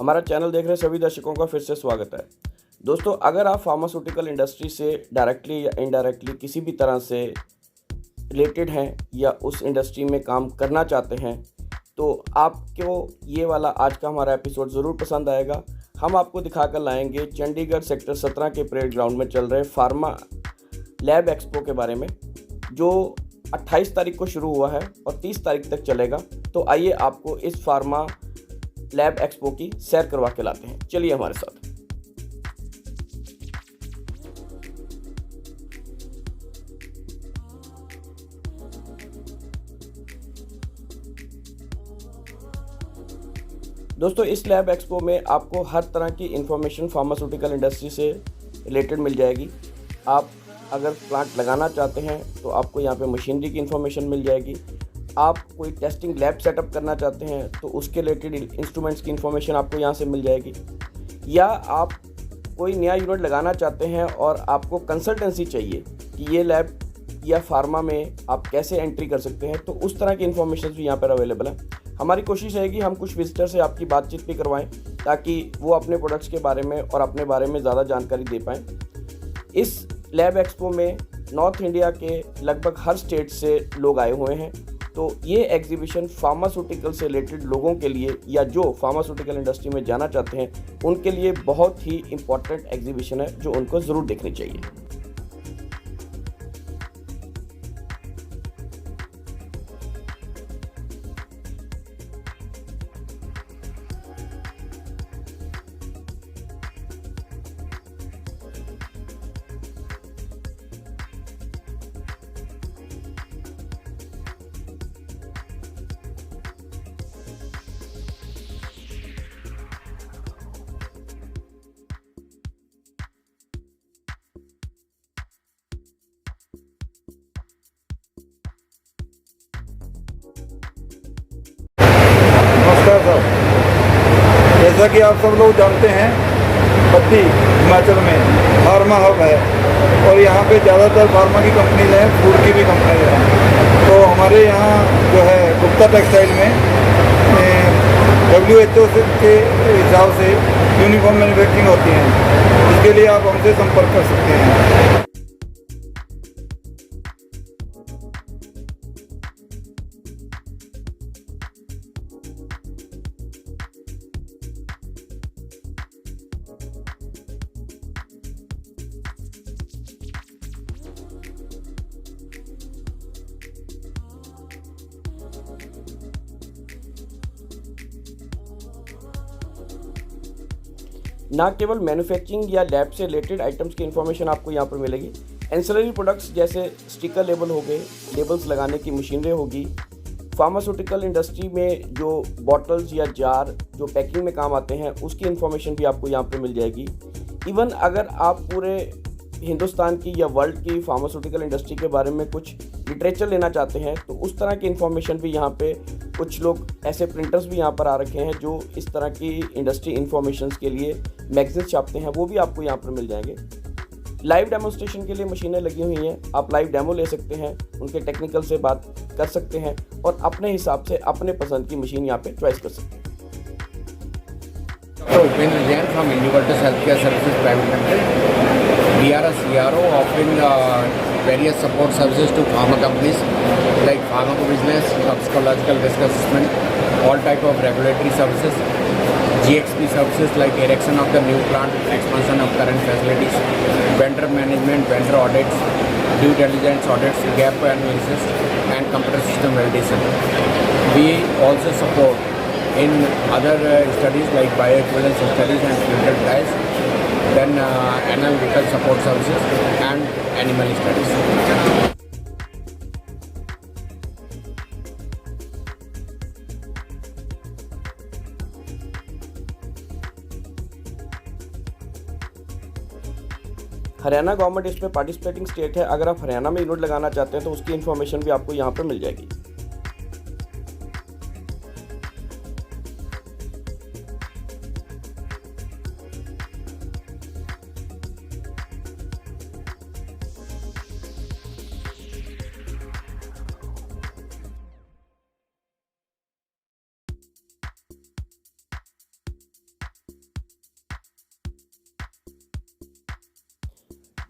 हमारा चैनल देख रहे सभी दर्शकों का फिर से स्वागत है। दोस्तों, अगर आप फार्मास्यूटिकल इंडस्ट्री से डायरेक्टली या इनडायरेक्टली किसी भी तरह से रिलेटेड हैं या उस इंडस्ट्री में काम करना चाहते हैं तो आपको ये वाला आज का हमारा एपिसोड ज़रूर पसंद आएगा। हम आपको दिखाकर लाएंगे चंडीगढ़ सेक्टर 17 के परेड ग्राउंड में चल रहे फार्मा लैब एक्सपो के बारे में, जो 28 तारीख को शुरू हुआ है और 30 तारीख तक चलेगा। तो आइए आपको इस फार्मा लैब एक्सपो की सैर करवा के लाते हैं। चलिए हमारे साथ। दोस्तों, इस लैब एक्सपो में आपको हर तरह की इंफॉर्मेशन फार्मास्यूटिकल इंडस्ट्री से रिलेटेड मिल जाएगी। आप अगर प्लांट लगाना चाहते हैं तो आपको यहाँ पे मशीनरी की इंफॉर्मेशन मिल जाएगी। आप कोई टेस्टिंग लैब सेटअप करना चाहते हैं तो उसके रिलेटेड इंस्ट्रूमेंट्स की इंफॉर्मेशन आपको यहाँ से मिल जाएगी। या आप कोई नया यूनिट लगाना चाहते हैं और आपको कंसल्टेंसी चाहिए कि ये लैब या फार्मा में आप कैसे एंट्री कर सकते हैं, तो उस तरह की इंफॉर्मेशन भी यहाँ पर अवेलेबल है। हमारी कोशिश रहेगी हम कुछ विजिटर से आपकी बातचीत भी करवाएं ताकि वो अपने प्रोडक्ट्स के बारे में और अपने बारे में ज़्यादा जानकारी दे पाएँ। इस लैब एक्सपो में नॉर्थ इंडिया के लगभग हर स्टेट से लोग आए हुए हैं। तो ये एग्जीबिशन फार्मास्यूटिकल से रिलेटेड लोगों के लिए या जो फार्मास्यूटिकल इंडस्ट्री में जाना चाहते हैं उनके लिए बहुत ही इम्पॉर्टेंट एग्जीबिशन है जो उनको ज़रूर देखनी चाहिए। नमस्कार सर, जैसा कि आप सब लोग जानते हैं बद्दी हिमाचल में फार्मा हब है और यहाँ पे ज़्यादातर फार्मा की कंपनीज हैं, फूड की भी कंपनीज हैं। तो हमारे यहाँ जो है गुप्ता टेक्सटाइल में WHO के हिसाब से यूनिफॉर्म मैन्युफैक्चरिंग होती है। इसके लिए आप हमसे संपर्क कर सकते हैं। ना केवल मैन्युफैक्चरिंग या लैब से रिलेटेड आइटम्स की इन्फॉर्मेशन आपको यहाँ पर मिलेगी, एंसिलरी प्रोडक्ट्स जैसे स्टिकर लेबल हो गए, लेबल्स लगाने की मशीनरी होगी, फार्मास्यूटिकल इंडस्ट्री में जो बॉटल्स या जार जो पैकिंग में काम आते हैं उसकी इन्फॉर्मेशन भी आपको यहाँ पर मिल जाएगी। इवन अगर आप पूरे हिंदुस्तान की या वर्ल्ड की फार्मास्यूटिकल इंडस्ट्री के बारे में कुछ लिटरेचर लेना चाहते हैं तो उस तरह की इन्फॉर्मेशन भी यहाँ पे कुछ लोग ऐसे प्रिंटर्स भी यहाँ पर आ रखे हैं जो इस तरह की इंडस्ट्री इन्फॉर्मेशंस के लिए मैगजीन छापते हैं, वो भी आपको यहाँ पर मिल जाएंगे। लाइव डेमोन्स्ट्रेशन के लिए मशीनें लगी हुई हैं, आप लाइव डेमो ले सकते हैं, उनके टेक्निकल से बात कर सकते हैं और अपने हिसाब से अपने पसंद की मशीन यहाँ पे चॉइस कर सकते हैं। Upinder Jain from Individual Healthcare Services Private Limited. We are a CRO offering various support services to pharma companies like pharmacobusiness, toxicological risk assessment, all type of regulatory services, GXP services like erection of the new plant, expansion of current facilities, vendor management, vendor audits, due diligence audits, gap analysis, and computer system validation. We also support in other studies like bioequivalence studies and clinical trials, then analytical support services and animal studies. Haryana government इसमें participating state है। अगर आप हरियाणा में unit लगाना चाहते हैं तो उसकी इन्फॉर्मेशन भी आपको यहाँ पर मिल जाएगी।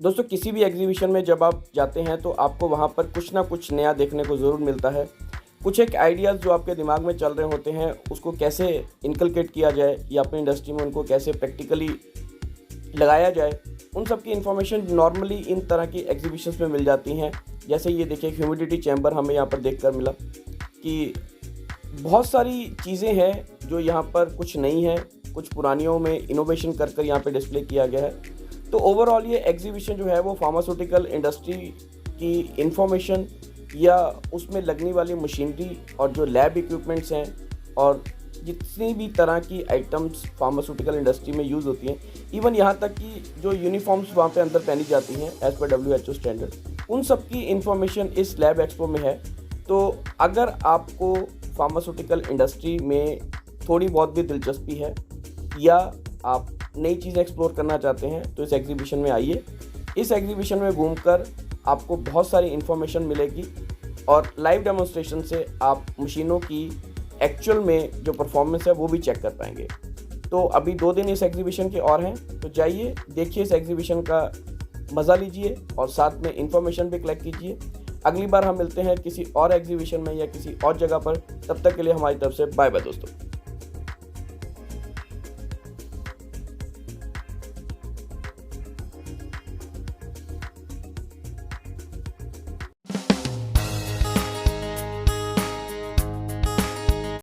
दोस्तों किसी भी एग्जीबिशन में जब आप जाते हैं तो आपको वहाँ पर कुछ ना कुछ नया देखने को ज़रूर मिलता है। कुछ एक आइडियाज़ जो आपके दिमाग में चल रहे होते हैं उसको कैसे इनकलकेट किया जाए या अपनी इंडस्ट्री में उनको कैसे प्रैक्टिकली लगाया जाए, उन सब की इन्फॉर्मेशन नॉर्मली इन तरह की एग्जीबिशंस में मिल जाती हैं। जैसे ये देखिए ह्यूमिडिटी चैम्बर हमें यहाँ पर देखकर मिला कि बहुत सारी चीज़ें हैं जो यहाँ पर कुछ नई हैं, कुछ पुरानियों में इनोवेशन कर कर यहाँ पे डिस्प्ले किया गया है। तो ओवरऑल ये एग्जीबिशन जो है वो फार्मास्यूटिकल इंडस्ट्री की इन्फॉर्मेशन या उसमें लगने वाली मशीनरी और जो लैब इक्विपमेंट्स हैं और जितनी भी तरह की आइटम्स फार्मास्यूटिकल इंडस्ट्री में यूज़ होती हैं, इवन यहाँ तक कि जो यूनिफॉर्म्स वहाँ पे अंदर पहनी जाती हैं एज़ पर WHO स्टैंडर्ड, उन सब की इन्फॉर्मेशन इस लैब एक्सपो में है। तो अगर आपको फार्मास्यूटिकल इंडस्ट्री में थोड़ी बहुत भी दिलचस्पी है या आप नई चीज़ें एक्सप्लोर करना चाहते हैं तो इस एग्जीबिशन में आइए। इस एग्जीबिशन में घूमकर आपको बहुत सारी इन्फॉर्मेशन मिलेगी और लाइव डेमोन्स्ट्रेशन से आप मशीनों की एक्चुअल में जो परफॉर्मेंस है वो भी चेक कर पाएंगे। तो अभी 2 दिन इस एग्जीबिशन के और हैं, तो जाइए देखिए इस एग्जीबिशन का मज़ा लीजिए और साथ में इन्फॉर्मेशन भी कलेक्ट कीजिए। अगली बार हम मिलते हैं किसी और एग्जीबिशन में या किसी और जगह पर। तब तक के लिए हमारी तरफ से बाय बाय दोस्तों।